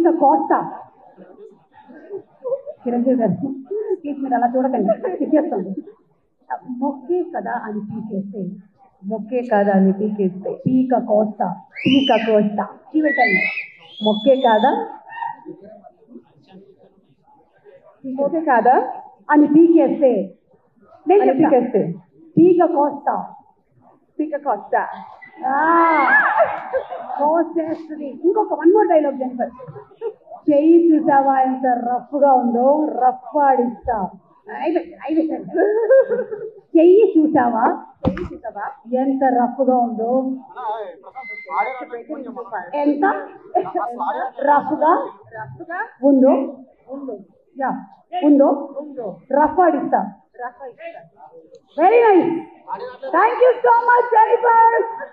పీక కోస్తా. చిరంజీవి గారు ప్లీజ్ మీరు అలా చూడకండి, తిప్పేస్తుంది. మొక్కే కదా అని పీకేస్తే, మొక్కే కాదా అని పీకేస్తే పీక కోస్తా, పీక కోస్తా. చీవెట్టండి. మొక్కే కాదా, మొక్కే కాదా అని పీకేస్తే, నేను పీకేస్తే పీక కోస్తా, పీక కోస్తా. కోసేస్తుంది. ఇంకొక వన్ మోర్ డైలాగ్ జెనిఫర్. చెయ్యి చూసావా ఎంత రఫ్ గా ఉందో, రఫ్ ఆడిస్తా. చెయ్యి చూసావా, చెయ్యి చూసావా ఎంత రఫ్ గా ఉందో, ఎంత రఫ్ గా ఉందో, ఉందో rough ఆడిస్తా. Very nice. Thank you so much, Jennifer.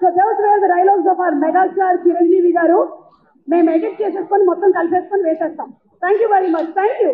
So those were the dialogues of our megastar Chiranjeevi garu. మేము ఎడిట్ చేసేసుకొని మొత్తం కలిపేసుకొని వేసేస్తాం. Thank you very much. Thank you.